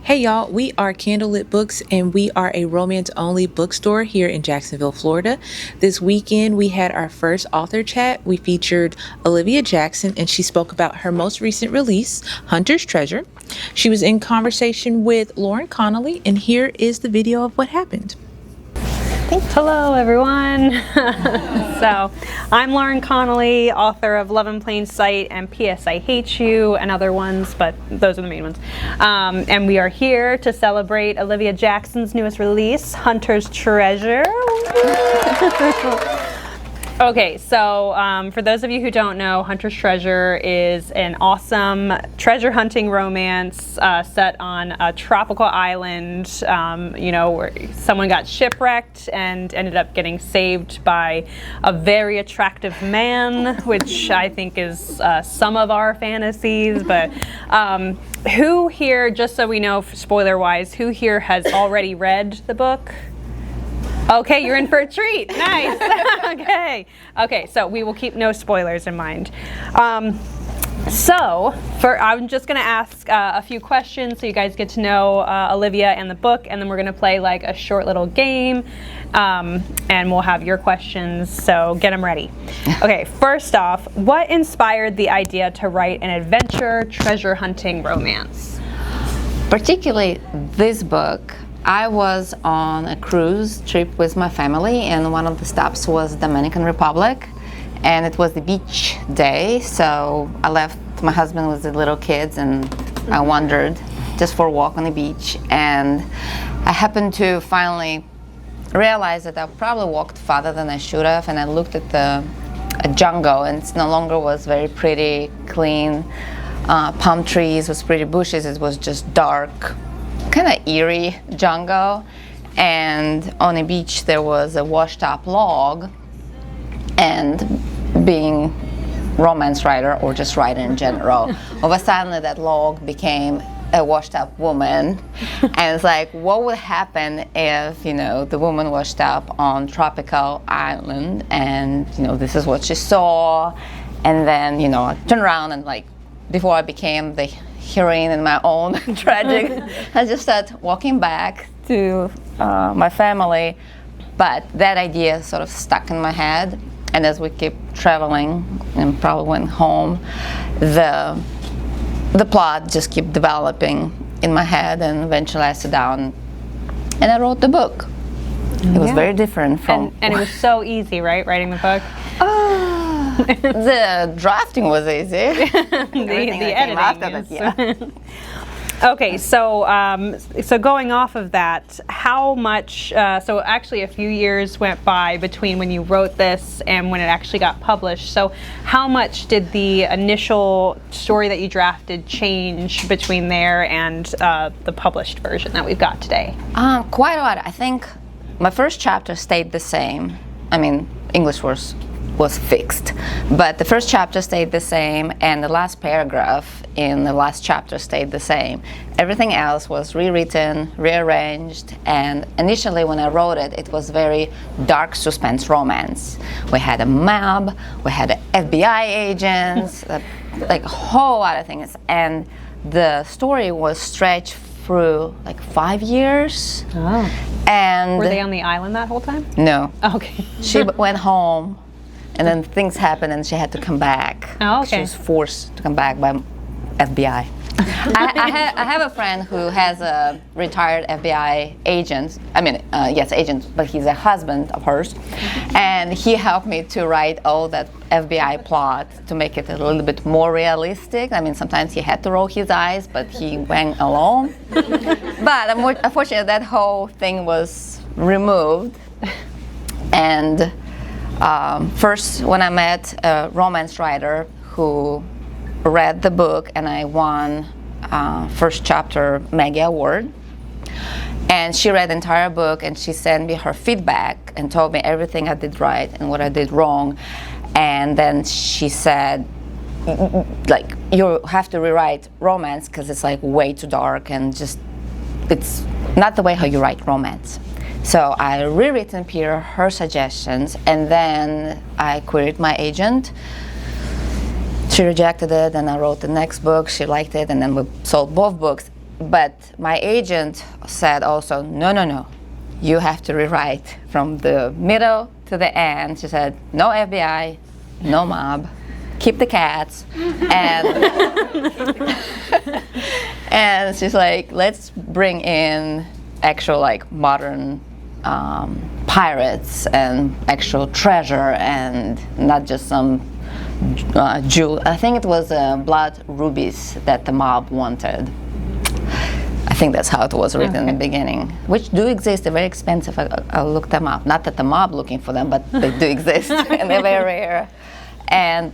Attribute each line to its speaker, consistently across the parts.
Speaker 1: Hey y'all, we are CandleLit Books and we are a romance-only bookstore here in Jacksonville, Florida. This weekend we had our first author chat. We featured Olivia Jackson and she spoke about her most recent release, Hunter's Treasure. She was in conversation with Lauren Connolly and here is the video of what happened.
Speaker 2: Hello everyone. So I'm Lauren Connolly, author of Love in Plain Sight and P.S. I Hate You and other ones, but those are the main ones. And we are here to celebrate Olivia Jackson's newest release, Hunter's Treasure. Okay, so for those of you who don't know, Hunter's Treasure is an awesome treasure hunting romance set on a tropical island, where someone got shipwrecked and ended up getting saved by a very attractive man, which I think is some of our fantasies. But who here, just so we know, spoiler-wise, who here has already read the book? Okay, you're in for a treat. Nice. Okay, so we will keep no spoilers in mind. I'm just going to ask a few questions so you guys get to know Olivia and the book, and then we're going to play like a short little game, and we'll have your questions, so get them ready. Okay, first off, what inspired the idea to write an adventure treasure hunting romance?
Speaker 3: Particularly this book. I was on a cruise trip with my family, and one of the stops was Dominican Republic, and it was the beach day, so I left my husband with the little kids and I wandered just for a walk on the beach, and I happened to finally realize that I probably walked farther than I should have, and I looked at the jungle, and it no longer was very pretty, clean palm trees with pretty bushes. It was just dark, kind of eerie jungle, and on a beach there was a washed up log, and being romance writer or just writer in general, all of a sudden that log became a washed up woman, and it's like, what would happen if the woman washed up on tropical island, and this is what she saw, and then I turned around and before I became the heroine in my own tragic, I just started walking back to my family, but that idea sort of stuck in my head, and as we keep traveling and probably went home, the plot just kept developing in my head, and eventually I sat down and I wrote the book. It was very different from...
Speaker 2: And it was so easy, right, writing the book?
Speaker 3: The drafting was easy.
Speaker 2: the editing. Okay, so going off of that, how much? So actually, a few years went by between when you wrote this and when it actually got published. So how much did the initial story that you drafted change between there and the published version that we've got today?
Speaker 3: Quite a lot. I think my first chapter stayed the same. I mean, English was fixed, but the first chapter stayed the same, and the last paragraph in the last chapter stayed the same. Everything else was rewritten, rearranged, and initially when I wrote it, it was very dark suspense romance. We had a mob, we had FBI agents, like a whole lot of things, and the story was stretched through 5 years.
Speaker 2: Oh.
Speaker 3: And
Speaker 2: were they on the island that whole time?
Speaker 3: No.
Speaker 2: Oh, okay.
Speaker 3: She went home, and then things happened, and she had to come back.
Speaker 2: Oh, okay.
Speaker 3: She was forced to come back by FBI. I have a friend who has a retired FBI agent. Agent, but he's a husband of hers, and he helped me to write all that FBI plot to make it a little bit more realistic. I mean, sometimes he had to roll his eyes, but he went along. But unfortunately, that whole thing was removed. And first, when I met a romance writer who read the book, and I won first chapter Maggie Award, and she read the entire book, and she sent me her feedback and told me everything I did right and what I did wrong, and then she said, you have to rewrite romance because it's way too dark, and just it's not the way how you write romance. So I rewritten her suggestions, and then I queried my agent. She rejected it, and I wrote the next book. She liked it, and then we sold both books. but my agent said also, no, you have to rewrite from the middle to the end. She said, no FBI, no mob, keep the cats, and and she's like, let's bring in actual like modern pirates and actual treasure, and not just some jewel. I think it was blood rubies that the mob wanted. I think that's how it was written in the beginning, which do exist. They're very expensive. I looked them up. Not that the mob looking for them, but they do exist, and they're very rare. And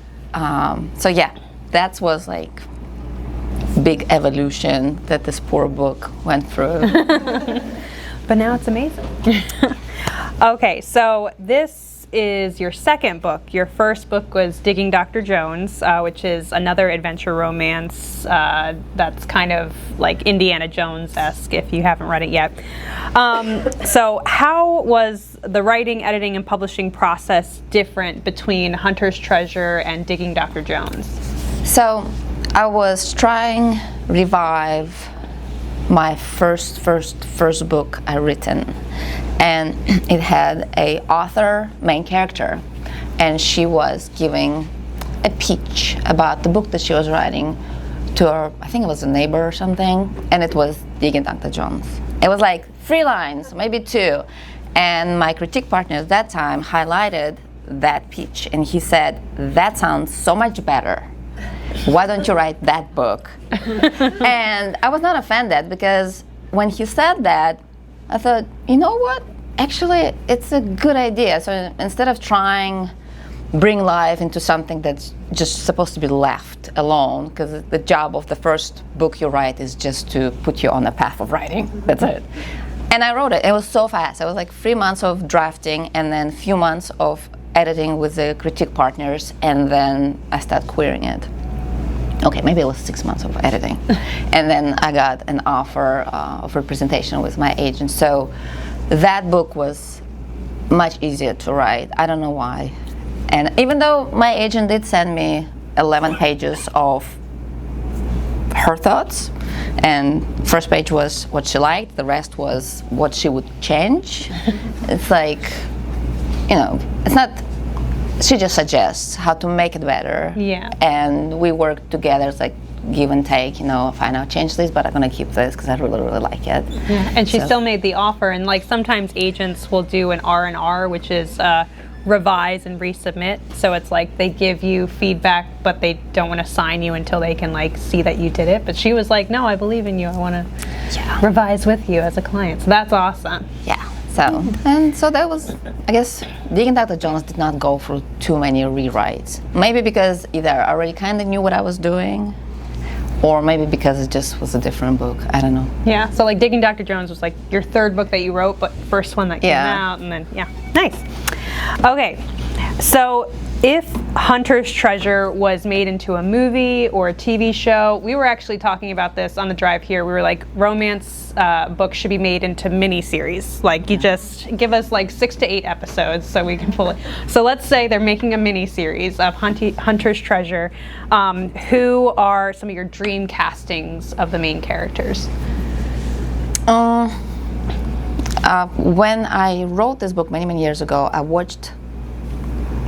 Speaker 3: so yeah, that was like big evolution that this poor book went through.
Speaker 2: But now it's amazing. Okay, so this is your second book. Your first book was Digging Dr. Jones, which is another adventure romance that's kind of like Indiana Jones-esque if you haven't read it yet. So how was the writing, editing, and publishing process different between Hunter's Treasure and Digging Dr. Jones?
Speaker 3: So I was trying revive my first book I written, and it had a author main character, and she was giving a pitch about the book that she was writing to her, I think it was a neighbor or something, and it was Digging Dr. Jones. It was like 3 lines, maybe 2, and my critique partner at that time highlighted that pitch, and he said, that sounds so much better. Why don't you write that book? And I was not offended, because when he said that, I thought, you know what? Actually, it's a good idea. So instead of trying bring life into something that's just supposed to be left alone, because the job of the first book you write is just to put you on a path of writing. That's it. And I wrote it. It was so fast. It was like 3 months of drafting and then a few months of editing with the critique partners, and then I started querying it. Okay, maybe it was 6 months of editing. And then I got an offer of representation with my agent. So that book was much easier to write. I don't know why. And even though my agent did send me 11 pages of her thoughts, and first page was what she liked, the rest was what she would change. It's like, you know, it's not, she just suggests how to make it better.
Speaker 2: Yeah.
Speaker 3: And we work together. It's like give and take, you know, fine, I'll change this, but I'm going to keep this because I really, really like it.
Speaker 2: Yeah. And she still made the offer. And like sometimes agents will do an R&R, which is revise and resubmit. So it's like they give you feedback, but they don't want to sign you until they can like see that you did it. But she was like, no, I believe in you. I want to revise with you as a client. So that's awesome.
Speaker 3: Yeah. So, and so that was, I guess, Digging Dr. Jones did not go through too many rewrites. Maybe because either I already kind of knew what I was doing, or maybe because it just was a different book. I don't know.
Speaker 2: Yeah, so like Digging Dr. Jones was like your third book that you wrote, but first one that came out, and then, nice. Okay, so if Hunter's Treasure was made into a movie or a TV show, we were actually talking about this on the drive here. We were like, romance books should be made into mini-series. Like, you just give us like 6 to 8 episodes so we can pull it. So let's say they're making a mini-series of Hunter's Treasure. Who are some of your dream castings of the main characters?
Speaker 3: When I wrote this book many, many years ago, I watched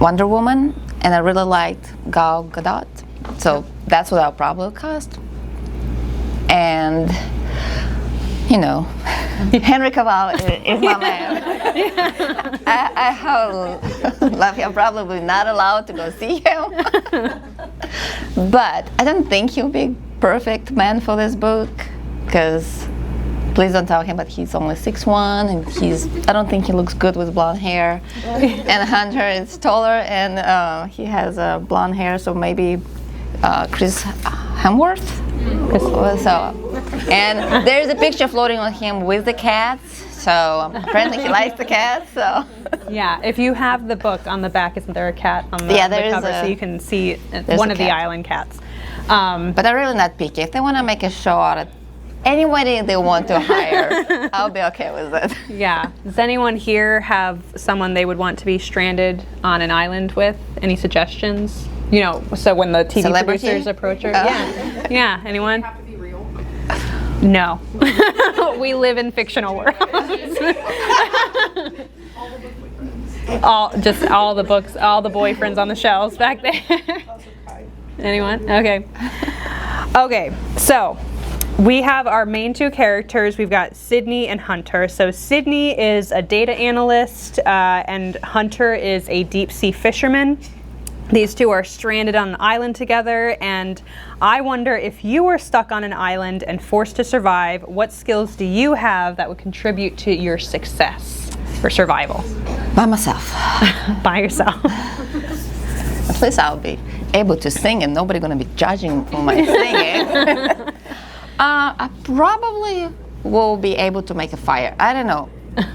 Speaker 3: Wonder Woman, and I really liked Gal Gadot, so that's what I'll probably cast. And, you know, Henry Cavill is my man. I love him. Probably not allowed to go see him. But I don't think he'll be perfect man for this book, because please don't tell him, but he's only 6'1", and I don't think he looks good with blonde hair. And Hunter is taller, and he has blonde hair, so maybe Chris Hemsworth. So, and there's a picture floating on him with the cats, so apparently he likes the cats. So.
Speaker 2: Yeah, if you have the book on the back, isn't there a cat on the,
Speaker 3: the
Speaker 2: cover, so you can see one of the island cats.
Speaker 3: But I'm really not picky. If they want to make a show out of anybody they want to hire, I'll be okay with it.
Speaker 2: Yeah. Does anyone here have someone they would want to be stranded on an island with? Any suggestions? You know, so when the TV producers approach her. Yeah. Anyone?
Speaker 4: Have to be real.
Speaker 2: No. We live in fictional worlds. all the books, all the boyfriends on the shelves back there. Anyone? Okay. Okay, so we have our main two characters. We've got Sydney and Hunter. So Sydney is a data analyst, and Hunter is a deep sea fisherman. These two are stranded on an island together, and I wonder, if you were stuck on an island and forced to survive, what skills do you have that would contribute to your success for survival?
Speaker 3: By myself.
Speaker 2: By yourself.
Speaker 3: At least I'll be able to sing and nobody gonna be judging for my singing. I probably will be able to make a fire. I don't know.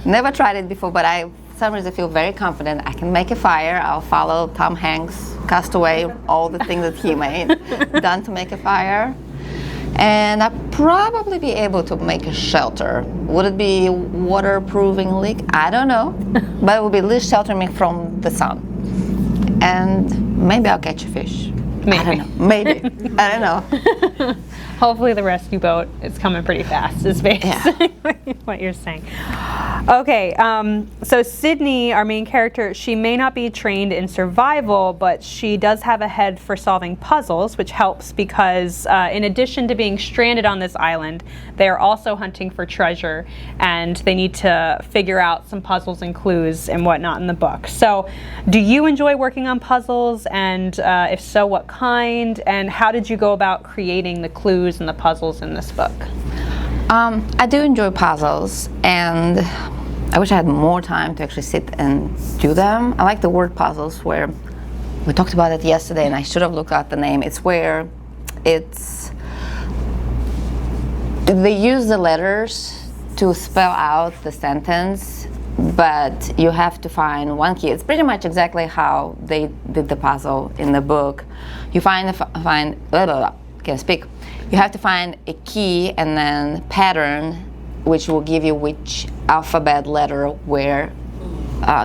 Speaker 3: Never tried it before, but for some reason I feel very confident I can make a fire. I'll follow Tom Hanks' Castaway, all the things that he made, done to make a fire. And I'll probably be able to make a shelter. Would it be waterproofing leak? I don't know. But it will be at least sheltering me from the sun. And maybe I'll catch a fish.
Speaker 2: Maybe.
Speaker 3: I don't know. Maybe. I don't know.
Speaker 2: Hopefully the rescue boat is coming pretty fast, is basically what you're saying. Okay, so Sydney, our main character, she may not be trained in survival, but she does have a head for solving puzzles, which helps because in addition to being stranded on this island, they are also hunting for treasure, and they need to figure out some puzzles and clues and whatnot in the book. So do you enjoy working on puzzles, and if so, what kind, and how did you go about creating the clues and the puzzles in this book?
Speaker 3: I do enjoy puzzles, and I wish I had more time to actually sit and do them. I like the word puzzles, where we talked about it yesterday, and I should have looked at the name. It's where they use the letters to spell out the sentence, but you have to find one key. It's pretty much exactly how they did the puzzle in the book. You can't speak. You have to find a key and then pattern, which will give you which alphabet letter where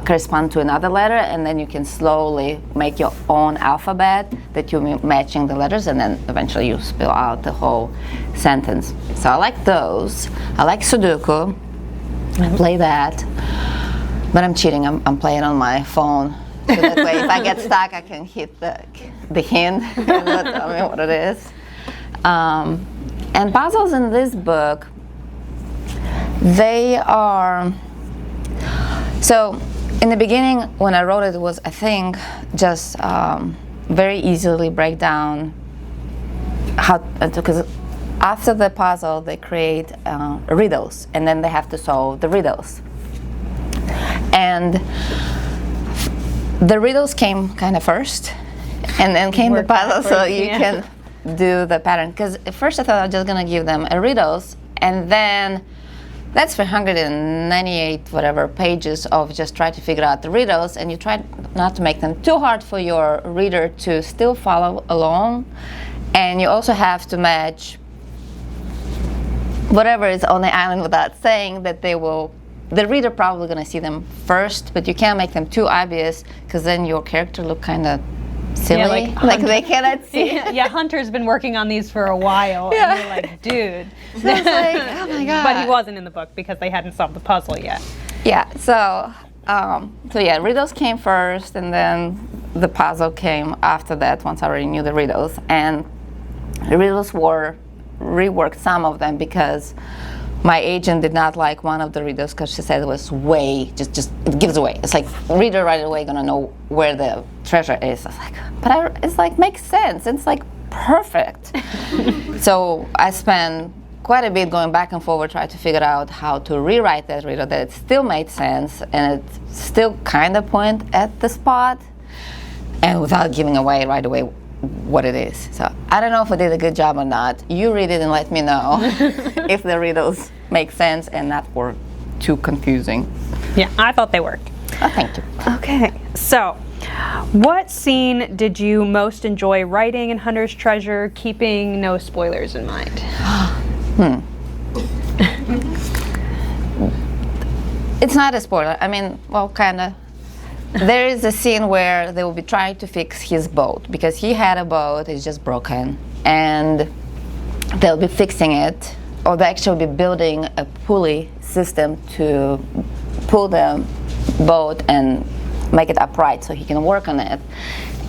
Speaker 3: correspond to another letter, and then you can slowly make your own alphabet that you're matching the letters, and then eventually you spell out the whole sentence. So I like those. I like Sudoku. I play that, but I'm cheating. I'm playing on my phone. So that way, if I get stuck, I can hit the hint and tell me what it is. And puzzles in this book, they are, so in the beginning when I wrote it, was, I think, just very easily break down how, because after the puzzle they create riddles, and then they have to solve the riddles. And the riddles came kind of first, and then came the puzzle, so you can do the pattern. Because at first I thought I was just gonna give them a riddles, and then that's 398 whatever pages of just try to figure out the riddles, and you try not to make them too hard for your reader to still follow along, and you also have to match whatever is on the island without saying that the reader probably gonna see them first, but you can't make them too obvious, because then your character look kind of silly,
Speaker 2: yeah,
Speaker 3: like they cannot see.
Speaker 2: Yeah, Hunter's been working on these for a while, and you're like, dude.
Speaker 3: So it's like, oh my god.
Speaker 2: But he wasn't in the book because they hadn't solved the puzzle yet.
Speaker 3: Yeah, so yeah, riddles came first, and then the puzzle came after that, once I already knew the riddles. And the riddles were reworked, some of them, because my agent did not like one of the riddles, because she said it was just it gives away. It's like, reader right away gonna know where the treasure is. I was like, but it's like, makes sense. It's like perfect. So I spent quite a bit going back and forward trying to figure out how to rewrite that riddle that it still made sense, and it still kind of point at the spot, and without giving away right away what it is. So I don't know if I did a good job or not. You read it and let me know if the riddles make sense and not were too confusing.
Speaker 2: Yeah, I thought they worked.
Speaker 3: Oh, thank you.
Speaker 2: Okay, so what scene did you most enjoy writing in Hunter's Treasure, keeping no spoilers in mind?
Speaker 3: It's not a spoiler. I mean, well, kind of. There is a scene where they will be trying to fix his boat, because he had a boat, it's just broken, and they'll be fixing it, or they actually be building a pulley system to pull the boat and make it upright so he can work on it.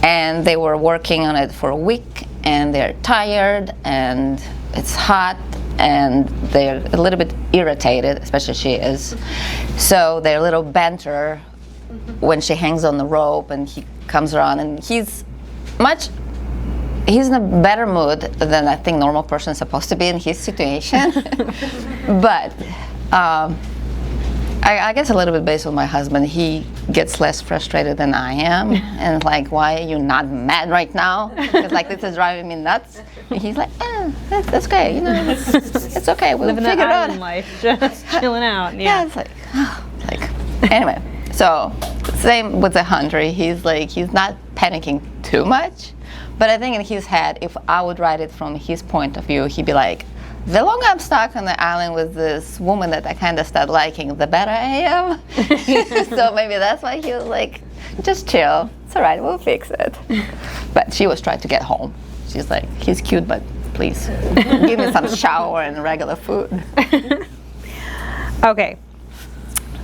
Speaker 3: And they were working on it for a week, and they're tired, and it's hot, and they're a little bit irritated, especially she is. So they're a little banter when she hangs on the rope and he comes around, and he's in a better mood than I think normal person is supposed to be in his situation. But I guess a little bit based on my husband, he gets less frustrated than I am, and like, why are you not mad right now? Because like this is driving me nuts. And he's like, that's okay, you know, it's okay. We'll
Speaker 2: Living
Speaker 3: figure
Speaker 2: that
Speaker 3: it out.
Speaker 2: island life, just chilling out.
Speaker 3: Yeah, it's like anyway. So same with the hunter. He's not panicking too much, but I think in his head, if I would write it from his point of view, he'd be like, the longer I'm stuck on the island with this woman that I kind of start liking, the better I am. So maybe that's why he was like, just chill. It's all right, we'll fix it. But she was trying to get home. She's like, he's cute, but please give me some shower and regular food.
Speaker 2: Okay.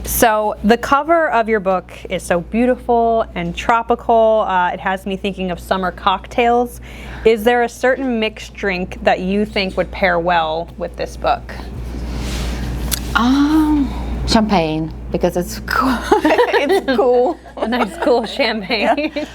Speaker 2: So the cover of your book is so beautiful and tropical. It has me thinking of summer cocktails. Is there a certain mixed drink that you think would pair well with this book?
Speaker 3: Champagne, because it's cool. It's cool.
Speaker 2: A nice cool champagne.
Speaker 3: Yeah.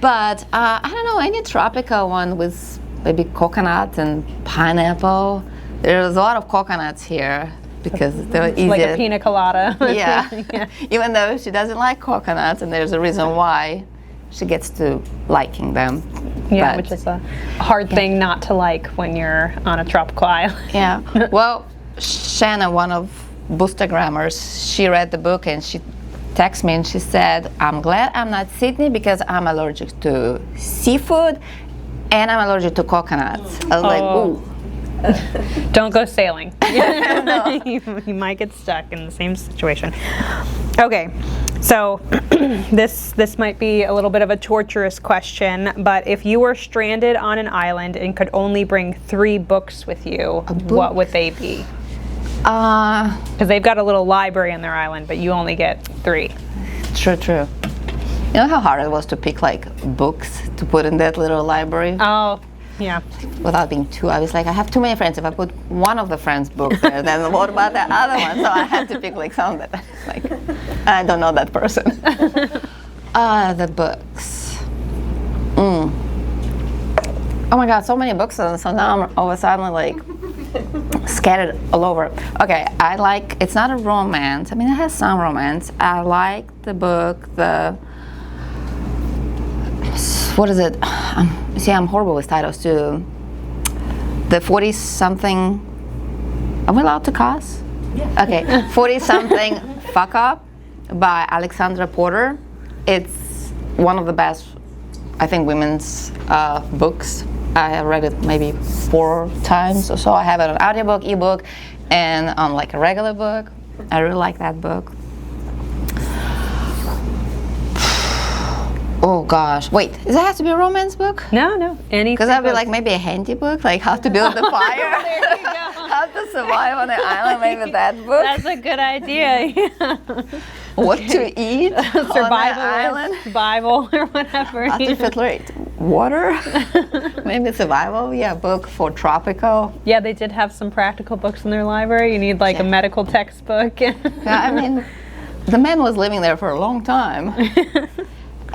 Speaker 3: But I don't know, any tropical one with maybe coconut and pineapple. There's a lot of coconuts here, because they're easy.
Speaker 2: Like a pina colada.
Speaker 3: Yeah. Even though she doesn't like coconuts, and there's a reason why she gets to liking them.
Speaker 2: Yeah, which is a hard thing not to like when you're on a tropical island.
Speaker 3: Yeah. Well, Shanna, one of Bookstagrammers, she read the book and she texted me and she said, I'm glad I'm not Sydney because I'm allergic to seafood and I'm allergic to coconuts. I was like, ooh.
Speaker 2: Don't go sailing.
Speaker 3: No.
Speaker 2: You might get stuck in the same situation. Okay, so this might be a little bit of a torturous question, but if you were stranded on an island and could only bring 3 books with you, what would they be? Because they've got a little library on their island, but you only get 3.
Speaker 3: True. You know how hard it was to pick like books to put in that little library?
Speaker 2: Oh, yeah.
Speaker 3: Without being too, I was like, I have too many friends. If I put one of the friends' books there, then what about the other one? So I had to pick like some that, like, I don't know that person. The books. Oh my God, so many books, and so now I'm all of a sudden like scattered all over. Okay, I like, it's not a romance. I mean, it has some romance. I like the book, what is it? See, I'm horrible with titles too. The 40-something, are we allowed to cuss? Yeah. Okay, 40-something Fuck Up by Alexandra Porter. It's one of the best, I think, women's books. I have read it maybe 4 times or so. I have it on audiobook, ebook, and on like a regular book. I really like that book. Oh gosh, wait, does it have to be a romance book?
Speaker 2: No, any.
Speaker 3: Because that'd be like maybe a handy book, like how to build the fire.
Speaker 2: There you go.
Speaker 3: How to survive on an island, maybe that book.
Speaker 2: That's a good idea. Yeah.
Speaker 3: What to eat on
Speaker 2: Survival
Speaker 3: an island.
Speaker 2: Bible or whatever.
Speaker 3: How to filtrate water. Maybe survival, book for tropical.
Speaker 2: Yeah, they did have some practical books in their library. You need like a medical textbook.
Speaker 3: Yeah, I mean, the man was living there for a long time.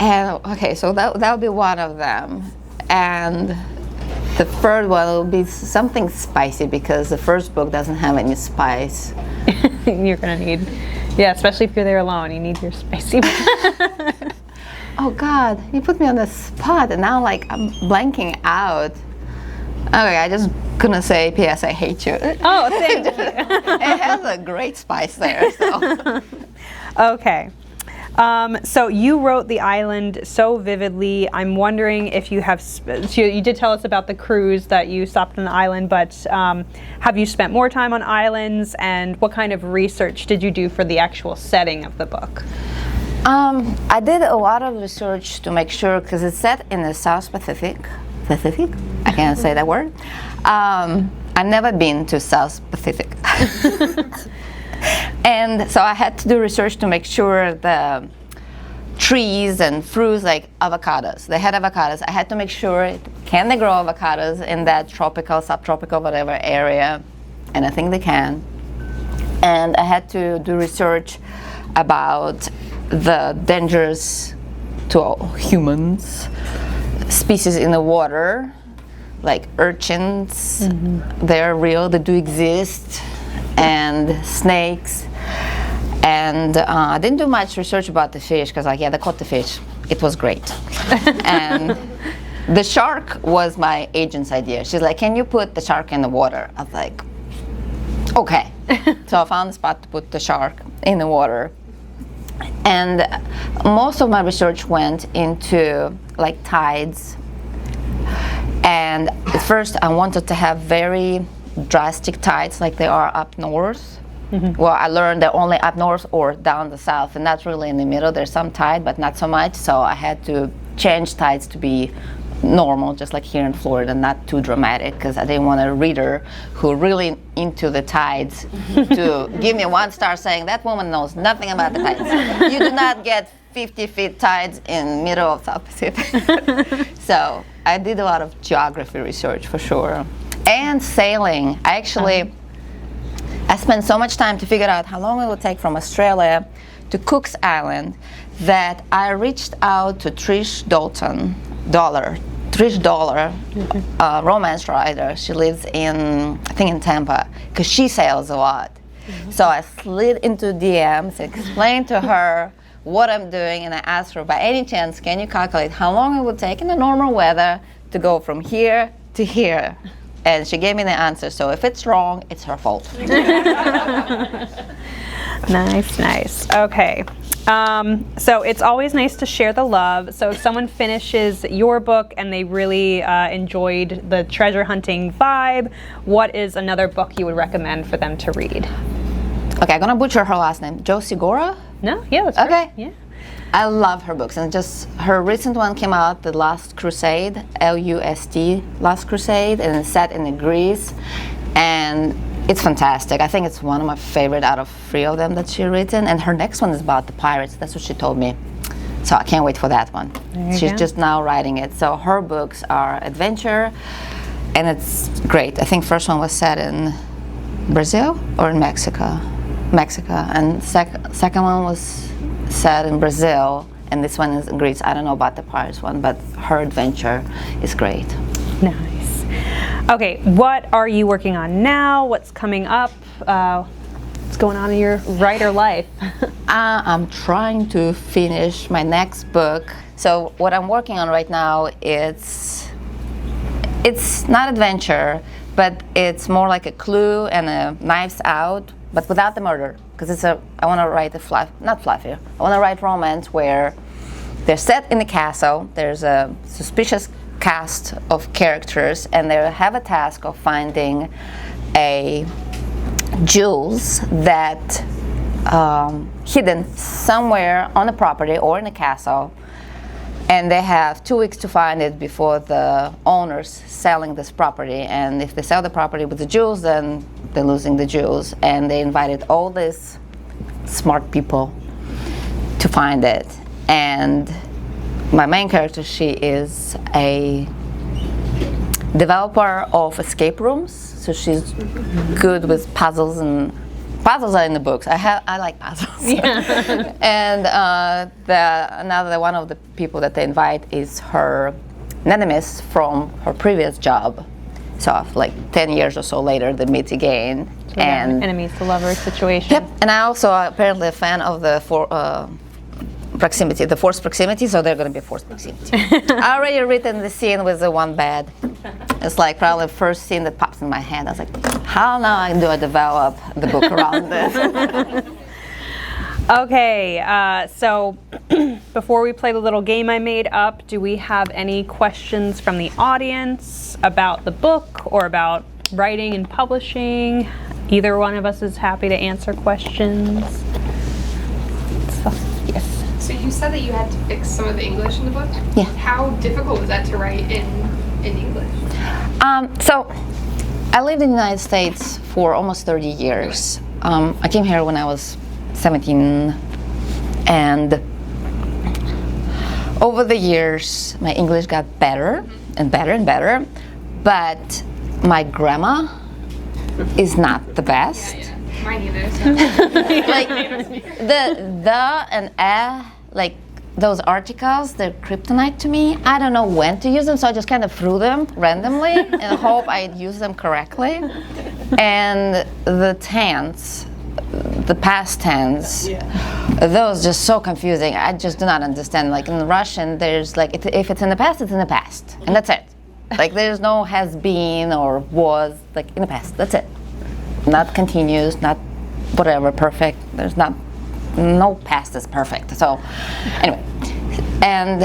Speaker 3: And okay, so that would be one of them. And the third one will be something spicy, because the first book doesn't have any spice.
Speaker 2: You're gonna need, especially if you're there alone, you need your spicy.
Speaker 3: Oh God, you put me on the spot, and now like I'm blanking out. Okay, I just couldn't say P.S. I hate you.
Speaker 2: Oh, thank you.
Speaker 3: It has a great spice there. So.
Speaker 2: Okay. So you wrote the island so vividly. I'm wondering if you have, you did tell us about the cruise that you stopped on the island, but have you spent more time on islands, and what kind of research did you do for the actual setting of the book?
Speaker 3: I did a lot of research to make sure, because it's set in the South Pacific. Pacific? I can't say that word. I I've never been to South Pacific. And so I had to do research to make sure the trees and fruits like avocados, they had avocados. I had to make sure, can they grow avocados in that tropical, subtropical, whatever area? And I think they can. And I had to do research about the dangerous to all humans species in the water, like urchins. They're real, they do exist, and snakes. And I didn't do much research about the fish because, like, yeah, they caught the fish. It was great. And the shark was my agent's idea. She's like, can you put the shark in the water? I was like, okay. So I found a spot to put the shark in the water. And most of my research went into like tides. And at first I wanted to have very drastic tides like they are up north. Well, I learned they're only up north or down the south, and not really in the middle. There's some tide, but not so much. So I had to change tides to be normal, just like here in Florida, not too dramatic, because I didn't want a reader who really into the tides to give me 1 star saying that woman knows nothing about the tides. You do not get 50 feet tides in middle of South Pacific. So I did a lot of geography research for sure, and sailing. I spent so much time to figure out how long it would take from Australia to Cook's Island that I reached out to Trish Dollar, romance writer. She lives in, I think, in Tampa, because she sails a lot. So I slid into DMs, explained to her what I'm doing, and I asked her, by any chance, can you calculate how long it would take in the normal weather to go from here to here? And she gave me the answer. So if it's wrong, it's her fault.
Speaker 2: Nice. Okay. So it's always nice to share the love. So if someone finishes your book and they really enjoyed the treasure hunting vibe, what is another book you would recommend for them to read?
Speaker 3: Okay, I'm gonna butcher her last name. Josie Gora?
Speaker 2: No? Yeah, that's
Speaker 3: okay.
Speaker 2: Right. Yeah.
Speaker 3: I love her books, and just her recent one came out, The Last Crusade, L-U-S-T, Last Crusade, and it's set in Greece, and it's fantastic. I think it's one of my favorite out of 3 of them that she's written, and her next one is about the pirates. That's what she told me. So I can't wait for that one. She's just now writing it. So her books are adventure, and it's great. I think first one was set in Brazil or in Mexico, and second one was set in Brazil, and this one is in Greece. I don't know about the pirates one, but her adventure is great.
Speaker 2: Nice. Okay, what are you working on now? What's coming up? What's going on in your writer life?
Speaker 3: I'm trying to finish my next book. So what I'm working on right now, it's not adventure, but it's more like a Clue and a Knives Out, but without the murder. Because I want to write I want to write romance where they're set in the castle. There's a suspicious cast of characters, and they have a task of finding jewels that hidden somewhere on the property or in the castle, and they have 2 weeks to find it before the owners selling this property. And if they sell the property with the jewels, then they're losing the jewels. And they invited all these smart people to find it. And my main character, she is a developer of escape rooms, so she's good with puzzles, and puzzles are in the books. I like puzzles. Yeah. And one of the people that they invite is her nemesis from her previous job. So like 10 years or so later, they meet again.
Speaker 2: So and enemies to lovers situation.
Speaker 3: Yep. And I also apparently a fan of the proximity, the forced proximity, so they're going to be forced proximity. I already written the scene with the one bed. It's like probably the first scene that pops in my head. I was like, how now do I develop the book around this?
Speaker 2: Okay, so before we play the little game I made up, do we have any questions from the audience about the book or about writing and publishing? Either one of us is happy to answer questions. So, yes.
Speaker 4: So you said that you had to fix some of the English in the book?
Speaker 3: Yeah.
Speaker 4: How difficult was that to write in English?
Speaker 3: So I lived in the United States for almost 30 years. I came here when I was 17, and over the years, my English got better and better and better, but my grammar is not the best.
Speaker 4: Mine either. So.
Speaker 3: Like the and like those articles, they're kryptonite to me. I don't know when to use them, so I just kind of threw them randomly and hope I'd use them correctly. And the tense, the past tense, those just so confusing. I just do not understand. Like in Russian, there's like, if it's in the past, it's in the past, and that's it. Like there's no has been or was, like in the past, that's it. Not continuous, not whatever, perfect. There's no past is perfect. So anyway, and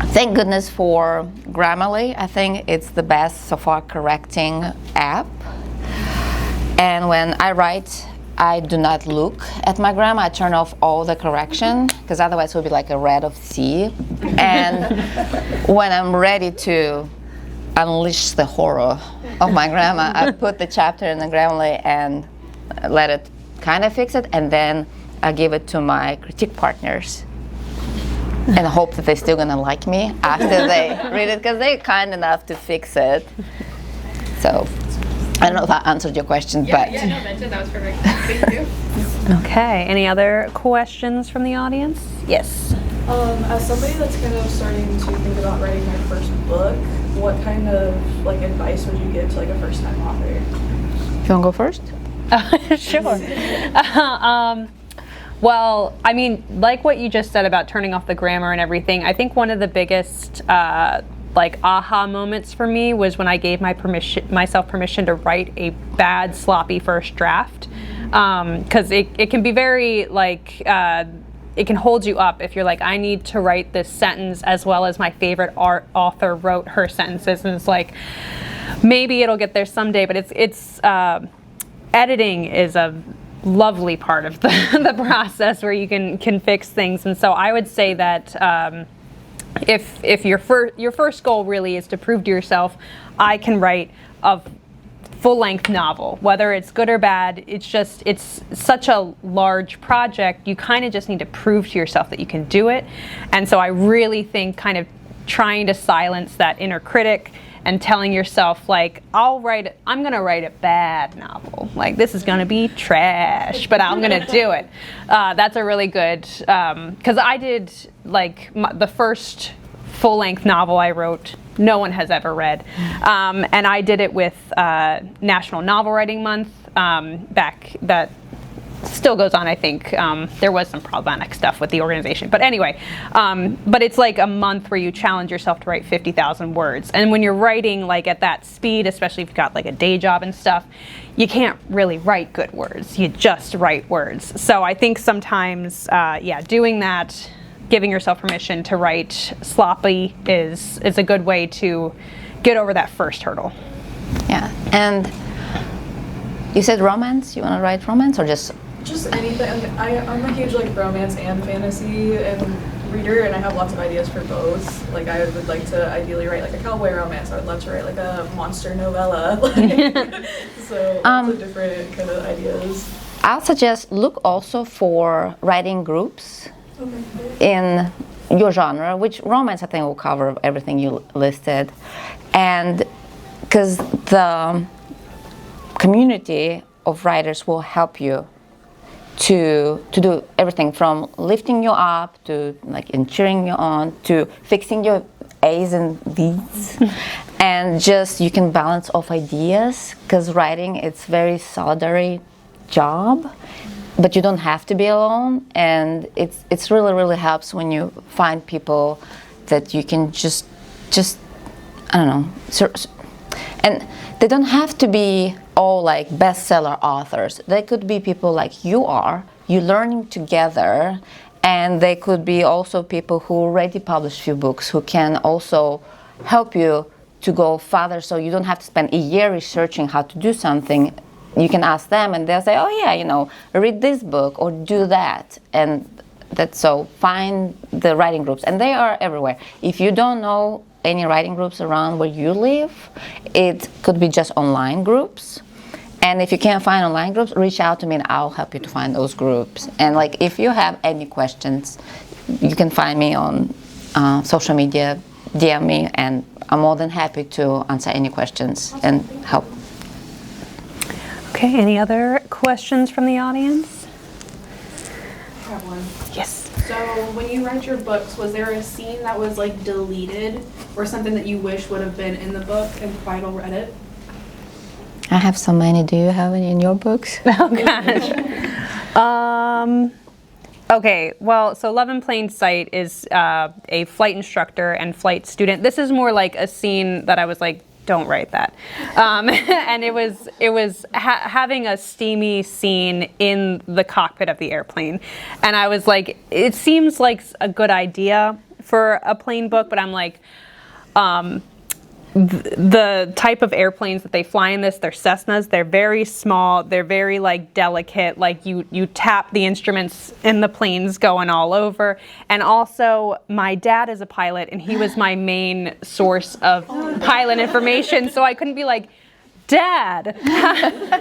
Speaker 3: thank goodness for Grammarly. I think it's the best so far correcting app. And when I write, I do not look at my grammar. I turn off all the correction, because otherwise it would be like a red of sea. And when I'm ready to unleash the horror of my grammar, I put the chapter in the Grammarly and let it kind of fix it, and then I give it to my critique partners and hope that they're still gonna like me after they read it, because they're kind enough to fix it. So I don't know if I answered your question, but
Speaker 4: Yeah, no, that was perfect. Thank you.
Speaker 2: Okay, any other questions from the audience? Yes.
Speaker 5: As somebody that's kind of starting to think about writing their first book, what kind of like advice would you give to like a first-time author?
Speaker 3: you wanna go first?
Speaker 2: Sure. Well, I mean, like what you just said about turning off the grammar and everything, I think one of the biggest like aha moments for me was when I gave myself permission to write a bad, sloppy first draft, because it can be very like it can hold you up if you're like, I need to write this sentence as well as my favorite author wrote her sentences, and it's like maybe it'll get there someday, but it's editing is a lovely part of the process where you can fix things. And so I would say that if your first goal really is to prove to yourself, I can write a full-length novel, whether it's good or bad, it's such a large project, you kind of just need to prove to yourself that you can do it. And so I really think kind of trying to silence that inner critic and telling yourself, like, I'm gonna write a bad novel. Like, this is gonna be trash, but I'm gonna do it. That's a really good, because I did, like, the first full-length novel I wrote, no one has ever read. And I did it with National Novel Writing Month, that still goes on, I think. There was some problematic stuff with the organization. But anyway, but it's like a month where you challenge yourself to write 50,000 words. And when you're writing like at that speed, especially if you've got like a day job and stuff, you can't really write good words. You just write words. So I think sometimes, doing that, giving yourself permission to write sloppy is a good way to get over that first hurdle.
Speaker 3: Yeah, and you said romance? You want to write romance or just
Speaker 5: anything. I'm a huge like romance and fantasy and reader, and I have lots of ideas for both. Like I would like to ideally write like a cowboy romance. I would love to write like a monster novella. So lots of different kind of ideas.
Speaker 3: I'll suggest look also for writing groups in your genre, which romance I think will cover everything you listed, and because the community of writers will help you to do everything from lifting you up to like cheering you on to fixing your A's and D's, and just you can balance off ideas, because writing it's very solitary job, but you don't have to be alone, and it's really helps when you find people that you can just I don't know, and they don't have to be all like bestseller authors. They could be people like you learning together, and they could be also people who already published few books who can also help you to go further, so you don't have to spend a year researching how to do something. You can ask them and they'll say, oh yeah, read this book or do that. And that's so find the writing groups, and they are everywhere. If you don't know any writing groups around where you live. It could be just online groups. And if you can't find online groups, reach out to me and I'll help you to find those groups. And like, if you have any questions, you can find me on social media, DM me, and I'm more than happy to answer any questions and help.
Speaker 2: Okay, any other questions from the audience?
Speaker 4: I have one.
Speaker 2: Yes.
Speaker 4: So when you write your books, was there a scene that was like deleted or something that you wish would have been in the book and Final read it?
Speaker 3: I have so many. Do you have any in your books?
Speaker 2: Oh gosh. Okay, well, so Love in Plain Sight is a flight instructor and flight student. This is more like a scene that I was like, don't write that. And it was having a steamy scene in the cockpit of the airplane. And I was like, it seems like a good idea for a plane book, but I'm like, the type of airplanes that they fly in this, they're Cessnas, they're very small, they're very like delicate, like you tap the instruments and the plane's going all over. And also my dad is a pilot and he was my main source of pilot information, so I couldn't be like, Dad,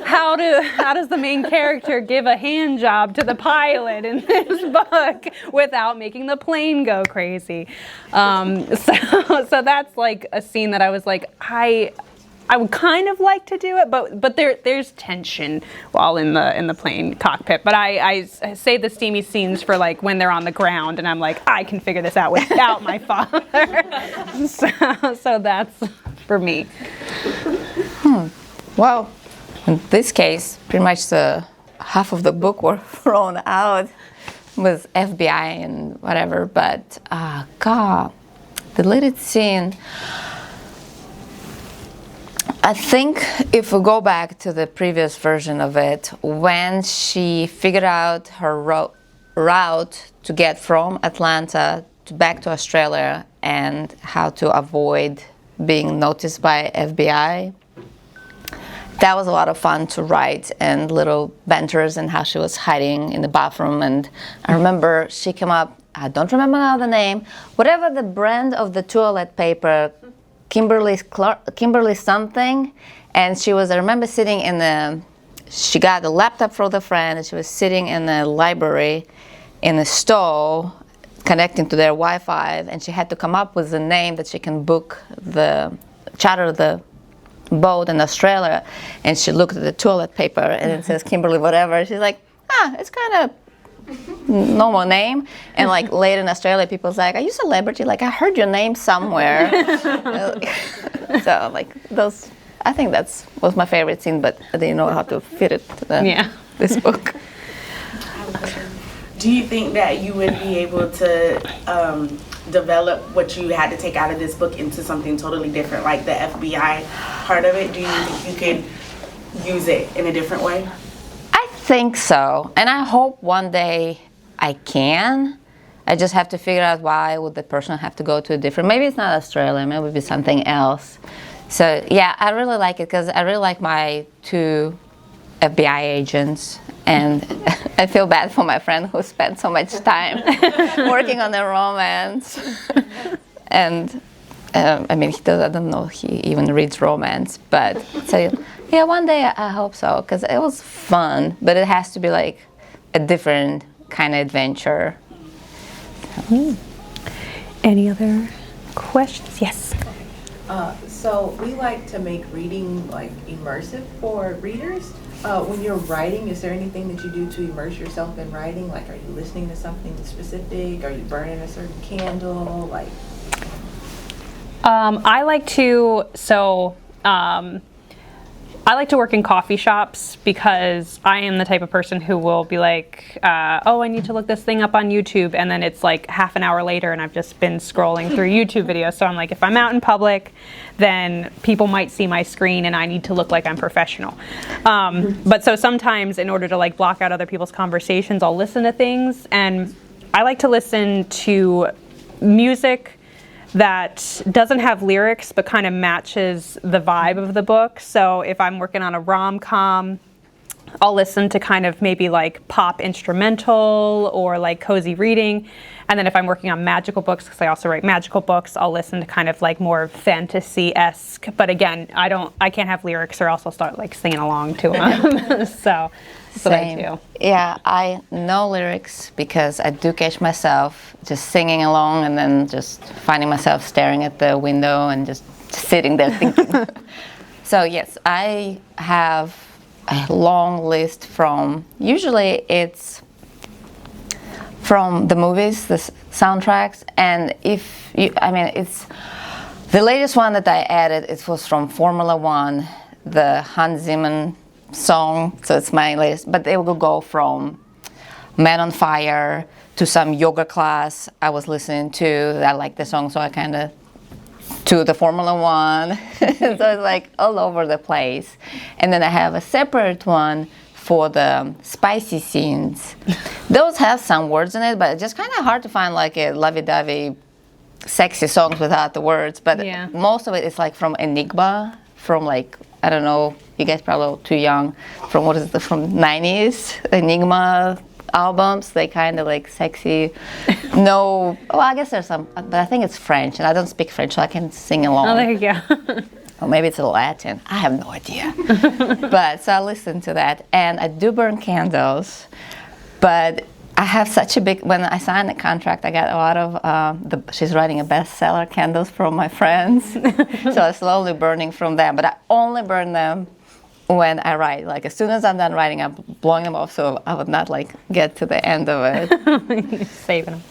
Speaker 2: how does the main character give a hand job to the pilot in this book without making the plane go crazy? So that's like a scene that I was like, I would kind of like to do it, but there's tension while in the plane cockpit. But I save the steamy scenes for like when they're on the ground, and I'm like, I can figure this out without my father. So that's for me.
Speaker 3: Well, in this case, pretty much the half of the book were thrown out with FBI and whatever. But God, the deleted scene. I think if we go back to the previous version of it, when she figured out her route to get from Atlanta back to Australia and how to avoid being noticed by FBI, that was a lot of fun to write, and little banters and how she was hiding in the bathroom. And I remember she came up, I don't remember now the name, whatever the brand of the toilet paper, Kimberly something, and she was, I remember sitting she got a laptop from the friend, and she was sitting in the library in the stall connecting to their Wi-Fi, and she had to come up with a name that she can charter the boat in Australia. And she looked at the toilet paper and it says Kimberly whatever. She's like, it's kind of normal name. And like later in Australia, people's like, are you a celebrity? Like, I heard your name somewhere. So like those, I think that's was my favorite scene, but I didn't know how to fit it to this book.
Speaker 6: Do you think that you would be able to develop what you had to take out of this book into something totally different, like the FBI part of it? Do you think you could use it in a different way?
Speaker 3: I think so, and I hope one day I can. I just have to figure out why would the person have to go to a different, maybe it's not Australia, maybe it would be something else. So yeah, I really like it because I really like my two FBI agents, and I feel bad for my friend who spent so much time working on the romance. And I mean, I don't know he even reads romance, but so yeah, one day I hope so, because it was fun, but it has to be like a different kind of adventure.
Speaker 2: Any other questions? Yes.
Speaker 7: So we like to make reading like immersive for readers. When you're writing, is there anything that you do to immerse yourself in writing? Like, are you listening to something specific? Are you burning a certain candle? Like,
Speaker 2: I like to work in coffee shops because I am the type of person who will be like, oh, I need to look this thing up on YouTube, and then it's like half an hour later and I've just been scrolling through YouTube videos. So I'm like, if I'm out in public, then people might see my screen and I need to look like I'm professional. But so sometimes in order to like block out other people's conversations, I'll listen to things, and I like to listen to music that doesn't have lyrics but kind of matches the vibe of the book. So if I'm working on a rom-com, I'll listen to kind of maybe like pop instrumental or like cozy reading. And then if I'm working on magical books, because I also write magical books, I'll listen to kind of like more fantasy-esque. But again, I can't have lyrics or else I'll start like singing along to them. So that's what I do.
Speaker 3: Yeah, I know lyrics because I do catch myself just singing along and then just finding myself staring at the window and just sitting there thinking. So yes, I have a long list from, usually it's from the movies, the soundtracks, and it's the latest one that I added, it was from Formula One, the Hans Zimmer song, so it's my latest, but it will go from Man on Fire to some yoga class I was listening to. I like the song, so I kind of to the Formula One. So it's like all over the place. And then I have a separate one for the spicy scenes. Those have some words in it, but it's just kind of hard to find like a lovey-dovey sexy songs without the words. But most of it is like from Enigma, from like, I don't know, you guys probably too young, from from 90s Enigma albums. They kind of like sexy. No, well, I guess there's some, but I think it's French, and I don't speak French, so I can sing along.
Speaker 2: Oh, there you go.
Speaker 3: Or maybe it's Latin. I have no idea. But so I listen to that, and I do burn candles. But I have such a big. When I signed the contract, I got a lot of. She's writing a bestseller candles from my friends, so I'm slowly burning from them. But I only burn them when I write. Like as soon as I'm done writing, I'm blowing them off, so I would not like get to the end of it.
Speaker 2: Saving them.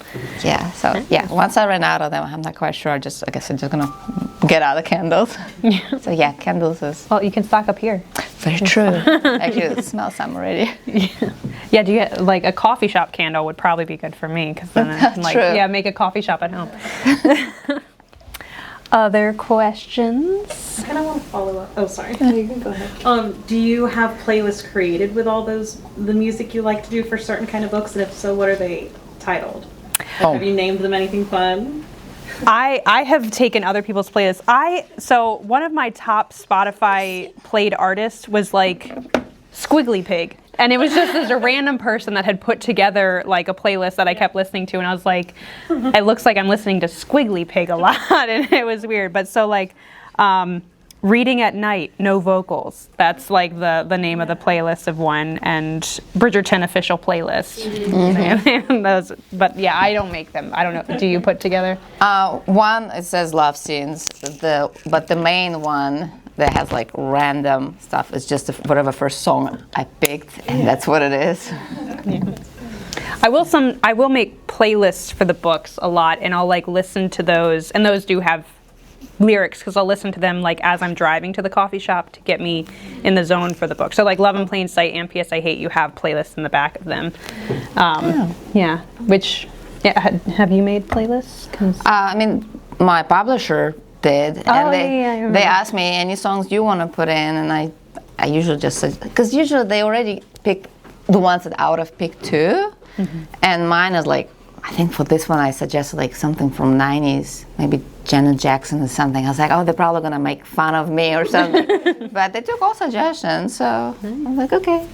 Speaker 3: Yeah. So yeah, once I run out of them, I'm not quite sure. I guess I'm just gonna get out of candles. So yeah, candles is.
Speaker 2: Well, you can stock up here.
Speaker 3: Very true. Actually, it smells some already.
Speaker 2: Yeah. Do you get like a coffee shop candle would probably be good for me because then I can like
Speaker 3: True.
Speaker 2: make a coffee shop at home. Other questions?
Speaker 8: I kind of want to follow up. Oh, sorry.
Speaker 7: No, you can go ahead.
Speaker 8: Do you have playlists created with all the music you like to do for certain kind of books? And if so, what are they titled? Have you named them anything fun?
Speaker 2: I have taken other people's playlists. So one of my top Spotify played artists was like Squiggly Pig. And it was just a random person that had put together like a playlist that I kept listening to, and I was like, it looks like I'm listening to Squiggly Pig a lot, and it was weird. But so like, Reading at Night, No Vocals. That's like the name of the playlist of one, and Bridgerton official playlist. And those, but yeah, I don't make them. I don't know. Do you put together?
Speaker 3: One, it says love scenes, but the main one that has like random stuff is just whatever first song I picked, and that's what it is.
Speaker 2: Yeah. I will make playlists for the books a lot, and I'll like listen to those, and those do have lyrics because I'll listen to them like as I'm driving to the coffee shop to get me in the zone for the book. So like Love in Plain Sight and P.S. I Hate You have playlists in the back of them. Have you made playlists?
Speaker 3: I mean, my publisher did, and they asked me any songs you want to put in, and I usually just said, because usually they already pick the ones that I would have picked too, and mine is like, I think for this one I suggested like something from 90s, maybe Janet Jackson or something. I was like, oh, they're probably gonna make fun of me or something. But they took all suggestions, so I'm like, okay.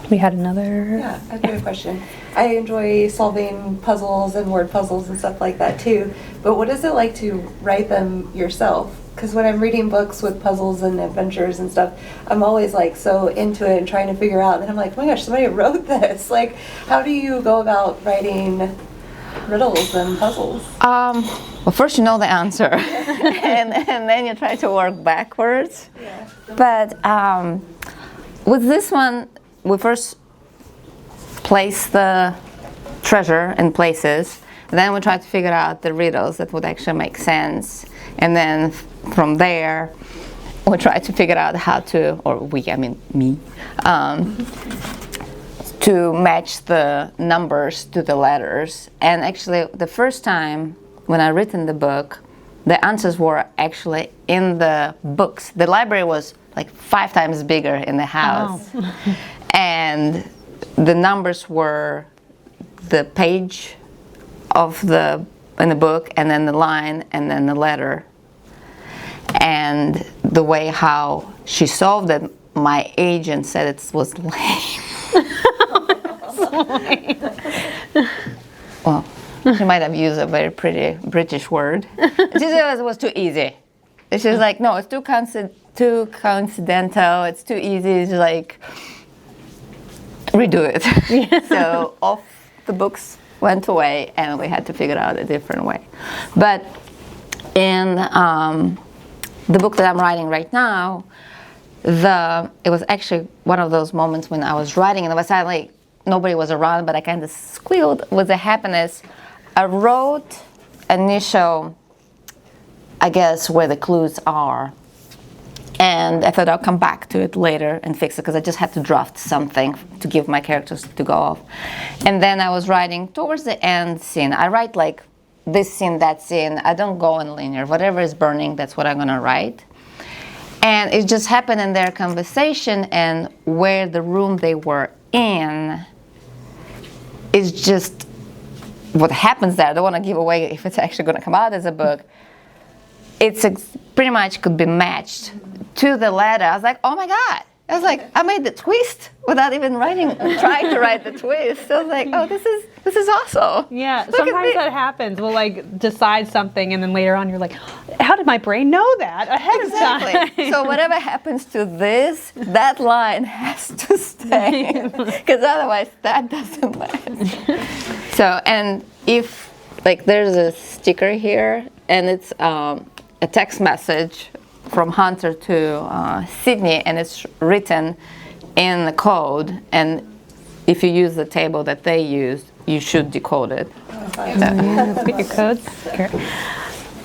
Speaker 2: We had another.
Speaker 9: Yeah, I have a question. I enjoy solving puzzles and word puzzles and stuff like that too. But what is it like to write them yourself? Because when I'm reading books with puzzles and adventures and stuff, I'm always like so into it and trying to figure out. And I'm like, oh my gosh, somebody wrote this. Like, how do you go about writing riddles and puzzles?
Speaker 3: Well, first you know the answer, and then you try to work backwards.
Speaker 9: Yeah.
Speaker 3: But with this one, we first place the treasure in places, then we try to figure out the riddles that would actually make sense, and then from there we try to figure out how to, or we, I mean me, to match the numbers to the letters. And actually the first time when I written the book, the answers were actually in the books. The library was like 5 times bigger in the house. Oh. And the numbers were the page in the book, and then the line, and then the letter. And the way how she solved it my agent said it was lame. Well, she might have used a very pretty British word. She said it was too easy. She's like, no, it's too coincidental. It's too easy. It's like, redo it. So off the books went away, and we had to figure out a different way. But in the book that I'm writing right now, it was actually one of those moments when I was writing, and it was like nobody was around, but I kind of squealed with the happiness. I wrote initial, I guess, where the clues are, and I thought I'll come back to it later and fix it, because I just had to draft something to give my characters to go off. And then I was writing towards the end scene. I write like this scene, that scene. I don't go in linear. Whatever is burning, that's what I'm gonna write. And it just happened in their conversation, and where the room they were in is just what happens there. I don't want to give away if it's actually going to come out as a book. It's pretty much could be matched to the letter. I was like, oh my God. I was like, I made the twist without even trying to write the twist. So I was like, oh, this is awesome.
Speaker 2: Yeah, sometimes that happens. We'll like decide something, and then later on you're like, how did my brain know that ahead of time?
Speaker 3: So whatever happens to this, that line has to stay, because otherwise that doesn't last. So, and if like there's a sticker here, and it's a text message from Hunter to Sydney, and it's written in the code, and if you use the table that they used, you should decode it.
Speaker 2: Let's get your codes.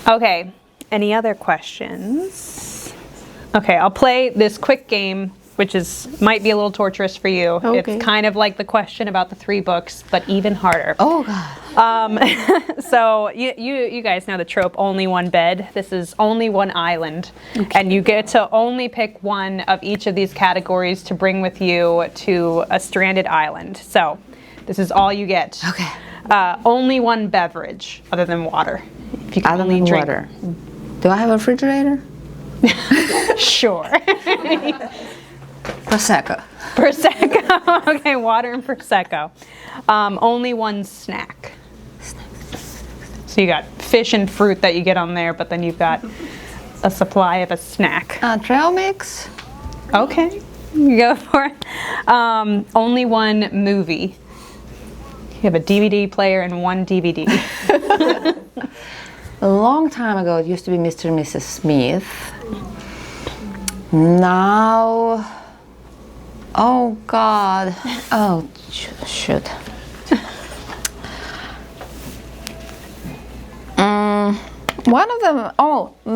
Speaker 2: Okay, any other questions? Okay, I'll play this quick game, which might be a little torturous for you.
Speaker 3: Okay.
Speaker 2: It's kind of like the question about the 3 books, but even harder.
Speaker 3: Oh God.
Speaker 2: So you guys know the trope, only one bed. This is only one island. Okay. And you get to only pick one of each of these categories to bring with you to a stranded island. So this is all you get.
Speaker 3: Okay.
Speaker 2: Only one beverage other than water. If you can only drink
Speaker 3: water. Do I have a refrigerator?
Speaker 2: Sure.
Speaker 3: Prosecco.
Speaker 2: Prosecco. Okay, water and Prosecco. Only one snack. So you got fish and fruit that you get on there, but then you've got a supply of a snack.
Speaker 3: Trail mix.
Speaker 2: Okay, you go for it. Only one movie. You have a DVD player and one DVD.
Speaker 3: A long time ago, it used to be Mr. and Mrs. Smith. Now, oh God, oh shoot. One of them,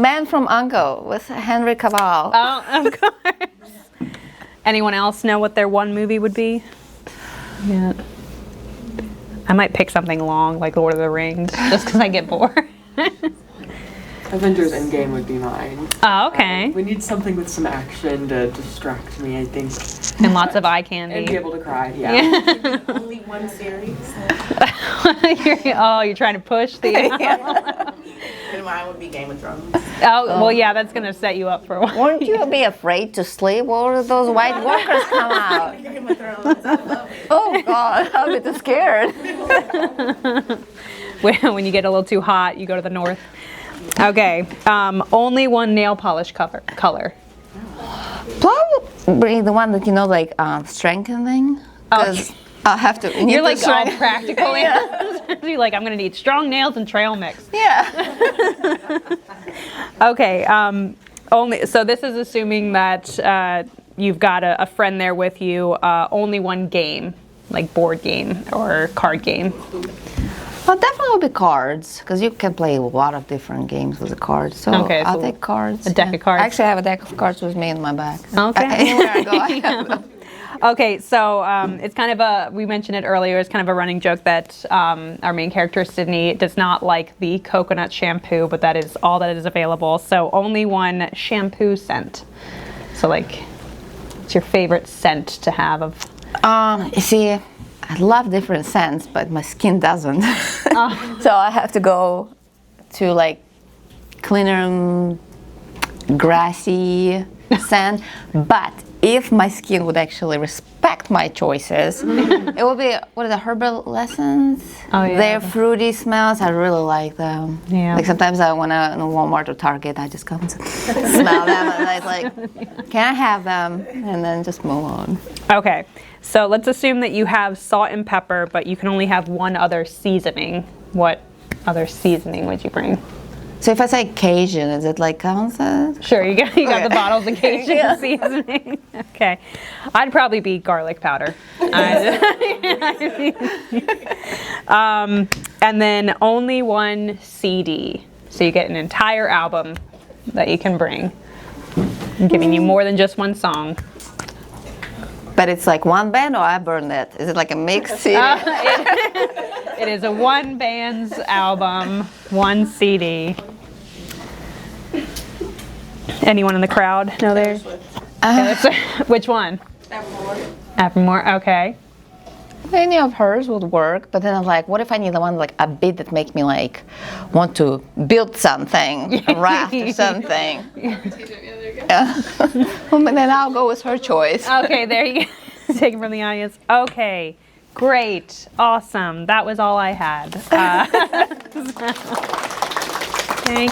Speaker 3: Man from U.N.C.L.E. with Henry Cavill.
Speaker 2: Oh, of course. Anyone else know what their one movie would be? Yeah. I might pick something long, like Lord of the Rings, just because I get bored.
Speaker 10: Avengers Endgame would be mine.
Speaker 2: Oh, okay.
Speaker 10: We need something with some action to distract me, I think.
Speaker 2: And lots of eye candy.
Speaker 10: And be able to cry, yeah.
Speaker 6: Only one series.
Speaker 2: You're trying to push the...
Speaker 6: And mine would be Game of Thrones.
Speaker 2: Oh, well, yeah, that's going to set you up for a while.
Speaker 3: Won't you be afraid to sleep while those White Walkers come out?
Speaker 6: Game of Thrones, I love it.
Speaker 3: Oh God, I'll be too scared.
Speaker 2: When you get a little too hot, you go to the north. Okay, only one nail polish color.
Speaker 3: Probably the one that like strengthening. Because I'll have to.
Speaker 2: You're like all practical. You're like, I'm gonna need strong nails and trail mix.
Speaker 3: Yeah.
Speaker 2: Okay. So this is assuming that you've got a friend there with you. Only one game, like board game or card game.
Speaker 3: Well, definitely will be cards, because you can play a lot of different games with the cards. So I'll take cards.
Speaker 2: A deck of cards.
Speaker 3: Actually, I have a deck of cards with me in my bag.
Speaker 2: Okay.
Speaker 3: Anywhere I go, I have them.
Speaker 2: Okay, so it's kind of we mentioned it earlier, it's kind of a running joke that our main character, Sydney, does not like the coconut shampoo, but that is all that is available. So only one shampoo scent. So like, what's your favorite scent to have of?
Speaker 3: You see, I love different scents, but my skin doesn't. So I have to go to like cleaner, grassy scent. But if my skin would actually respect my choices, it would be, what are the herbal lessons?
Speaker 2: Oh, yeah.
Speaker 3: Their fruity smells, I really like them.
Speaker 2: Yeah.
Speaker 3: Like sometimes I want to, in Walmart or Target, I just come and smell them and I was like, can I have them? And then just move on.
Speaker 2: Okay, so let's assume that you have salt and pepper, but you can only have one other seasoning. What other seasoning would you bring?
Speaker 3: So if I say Cajun, is it like counted?
Speaker 2: Sure, you got the bottles of Cajun seasoning. Okay, I'd probably be garlic powder. And then only one CD, so you get an entire album that you can bring. I'm giving you more than just one song.
Speaker 3: But it's like one band, or I burned it? Is it like a mixed CD?
Speaker 2: It is a one band's album, one CD. Anyone in the crowd know theirs? Which one? Evermore, okay.
Speaker 3: Any of hers would work, but then I was like, what if I need the one like a beat that makes me like want to build something, a raft or something? Yeah. Well, then I'll go with her choice.
Speaker 2: Okay, there you go. Taken from the audience. Okay, great, awesome. That was all I had. Thank